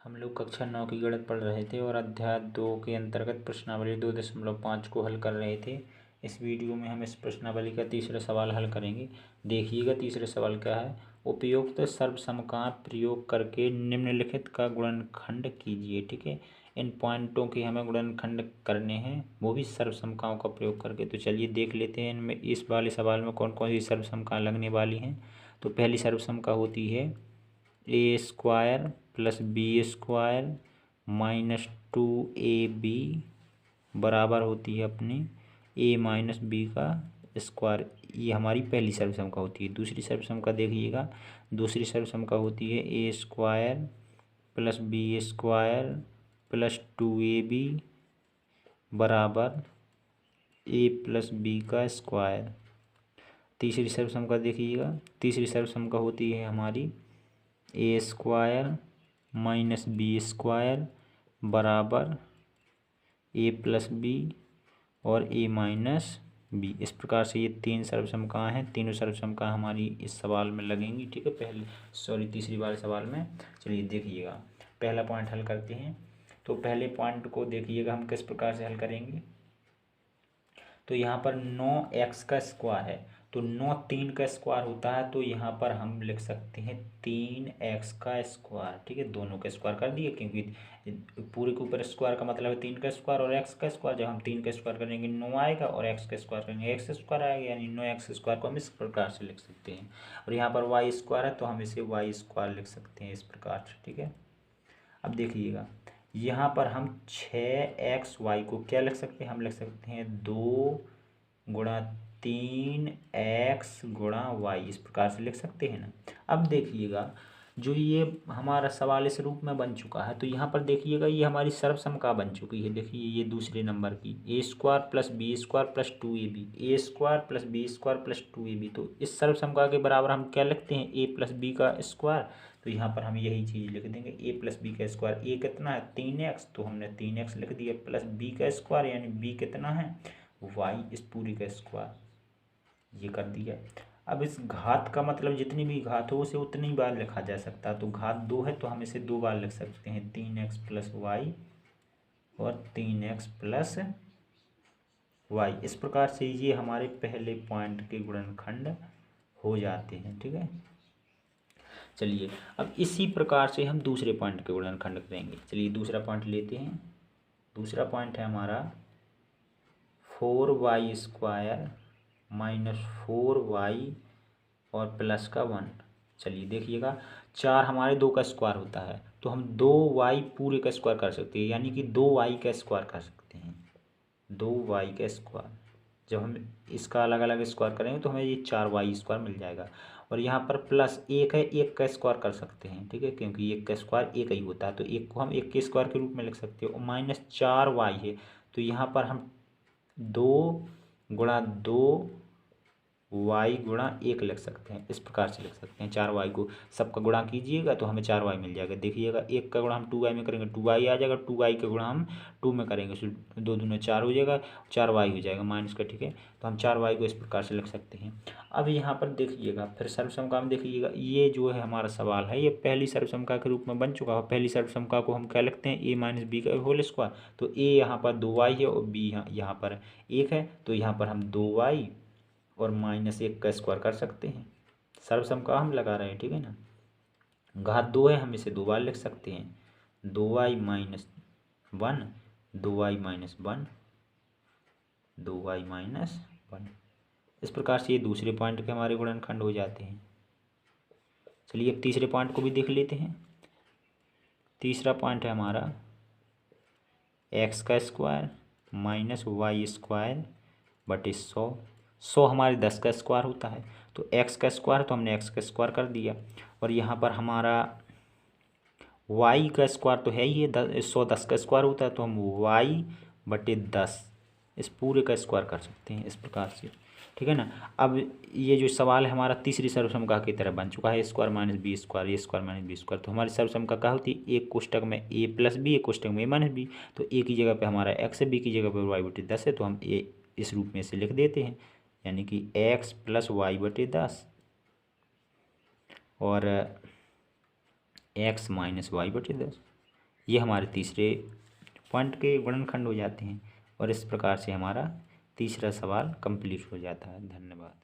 हम लोग कक्षा 9 की गणित पढ़ रहे थे और अध्याय 2 के अंतर्गत प्रश्नावली 2.5 को हल कर रहे थे। इस वीडियो में हम इस प्रश्नावली का तीसरा सवाल हल करेंगे। देखिएगा तीसरा सवाल क्या है। उपयुक्त सर्वसम का प्रयोग करके निम्नलिखित का गुणनखंड कीजिए। ठीक है, इन पॉइंटों के हमें गुणनखंड करने हैं, वो भी सर्वसमकाओं का प्रयोग करके। तो चलिए देख लेते हैं इनमें इस वाले सवाल में कौन कौन सी सर्वसमकाएं लगने वाली हैं। तो पहली सर्वसमका होती है A square plus B square minus 2ab बराबर होती है अपनी a माइनस बी का स्क्वायर। ये हमारी पहली सर्वसमका होती है। दूसरी सर्वसमका देखिएगा, दूसरी सर्वसमका होती है A square plus B square plus 2ab बराबर a प्लस बी का स्क्वायर। तीसरी सर्वसमका देखिएगा, तीसरी सर्वसमका होती है हमारी A square minus B square बराबर ए प्लस बी और ए माइनस बी। इस प्रकार से ये तीन सर्वसमकाएं हैं, तीनों सर्वसमकाएं हमारी इस सवाल में लगेंगी। ठीक है, तीसरी वाले सवाल में। चलिए देखिएगा, पहला पॉइंट हल करते हैं। तो पहले पॉइंट को देखिएगा हम किस प्रकार से हल करेंगे। तो यहाँ पर 9x का स्क्वायर है, तो 9 3 का स्क्वायर होता है, तो यहाँ पर हम लिख सकते हैं 3x का स्क्वायर। ठीक है, दोनों का स्क्वायर कर दिए, क्योंकि पूरे के ऊपर स्क्वायर का मतलब है 3 का स्क्वायर और x का स्क्वायर। जब हम 3 का स्क्वायर करेंगे 9 आएगा और x का स्क्वायर करेंगे x स्क्वायर आएगा, यानी 9x स्क्वायर को हम इस प्रकार से लिख सकते हैं। और यहाँ पर y स्क्वायर है, तो हम इसे y स्क्वायर लिख सकते हैं इस प्रकार से। ठीक है, अब देखिएगा यहाँ पर हम 6xy को क्या लिख सकते हैं, हम लिख सकते हैं 2 गुणा 3x गुणा y, इस प्रकार से लिख सकते हैं ना। अब देखिएगा जो ये हमारा सवाल इस रूप में बन चुका है, तो यहाँ पर देखिएगा ये हमारी सर्वसमका बन चुकी है। देखिए ये दूसरे नंबर की A square plus B square plus 2ab, A square plus B square plus 2ab। तो इस सर्वसमका के बराबर हम क्या लिखते हैं, ए प्लस बी का स्क्वायर। तो यहाँ पर हम यही चीज़ लिख देंगे, ए प्लस बी का स्क्वायर। ए कितना है 3x, तो हमने 3x लिख दिया, प्लस बी का स्क्वायर यानी बी कितना है y, इस पूरी का स्क्वायर ये कर दिया। अब इस घात का मतलब जितनी भी घात हो उसे उतनी बार लिखा जा सकता है। तो घात 2 है, तो हम इसे 2 बार लिख सकते हैं, 3x प्लस वाई और 3x प्लस वाई। इस प्रकार से ये हमारे पहले पॉइंट के गुणनखंड हो जाते हैं। ठीक है, चलिए अब इसी प्रकार से हम दूसरे पॉइंट के गुणनखंड करेंगे। चलिए दूसरा पॉइंट लेते हैं। दूसरा पॉइंट है हमारा 4y स्क्वायर माइनस 4y और प्लस का 1। चलिए देखिएगा 4 हमारे 2 का स्क्वायर होता है, तो हम 2y पूरे का स्क्वायर कर सकते हैं, यानी कि 2y का स्क्वायर कर सकते हैं, 2y का स्क्वायर। जब हम इसका अलग अलग स्क्वायर करेंगे तो हमें ये 4y स्क्वायर मिल जाएगा। और यहाँ पर प्लस 1 है, 1 का स्क्वायर कर सकते हैं। ठीक है, क्योंकि 1 का स्क्वायर 1 ही होता है, तो 1 को हम 1 के स्क्वायर के रूप में लिख सकते हैं। और माइनस 4y है, तो यहाँ पर हम 2 गुणा 2 y गुणा 1 लिख सकते हैं, इस प्रकार से लिख सकते हैं। 4y को सबका गुणा कीजिएगा तो हमें 4y मिल जाएगा। देखिएगा 1 का गुणा हम 2y में करेंगे 2y आ जाएगा, 2y का गुणा हम 2 में करेंगे 2 दूनी 4 हो जाएगा, 4y हो जाएगा माइनस का। ठीक है, तो हम 4y को इस प्रकार से लिख सकते हैं। अब यहाँ पर देखिएगा फिर सर्वसमका में देखिएगा, ये जो है हमारा सवाल है ये पहली सर्वसमका के रूप में बन चुका है। पहली सर्वसमका को हम क्या लिखते हैं, ए माइनस बी का होल स्क्वायर। तो ए यहाँ पर 2y है और बी यहाँ पर 1 है, तो यहाँ पर हम 2y और माइनस 1 का स्क्वायर कर सकते हैं। सर्वसमका हम लगा रहे हैं। ठीक है ना, घात 2 है, हम इसे 2 बार लिख सकते हैं, 2y minus 1, 2y minus 1, 2y minus 1। इस प्रकार से ये दूसरे पॉइंट के हमारे गुणनखंड हो जाते हैं। चलिए अब तीसरे पॉइंट को भी देख लेते हैं। तीसरा पॉइंट है हमारा x का स्क्वायर माइनस वाई स्क्वायर बटे 100। 100 हमारे 10 का स्क्वायर होता है, तो x का स्क्वायर, तो हमने x का स्क्वायर कर दिया। और यहाँ पर हमारा y का स्क्वायर तो है ही है, 100 10 का स्क्वायर होता है, तो हम y बटे 10 इस पूरे का स्क्वायर कर सकते हैं इस प्रकार से। ठीक है ना, अब ये जो सवाल है हमारा तीसरी सर्वसमका की तरह बन चुका है, A square minus B square, A square minus B square. तो हमारी सर्वसमका क्या होती है, एक कोष्टक में ए प्लस बी, एक कोष्टक में ए माइनस बी। तो ए की जगह पे हमारा एक्स है, बी की जगह पे वाई बटे 10 है, तो हम ए इस रूप में इसे लिख देते हैं, यानी कि एक्स प्लस वाई बटे 10 और एक्स माइनस वाई बटे 10। ये हमारे तीसरे पॉइंट के वर्णनखंड हो जाते हैं और इस प्रकार से हमारा तीसरा सवाल कंप्लीट हो जाता है। धन्यवाद।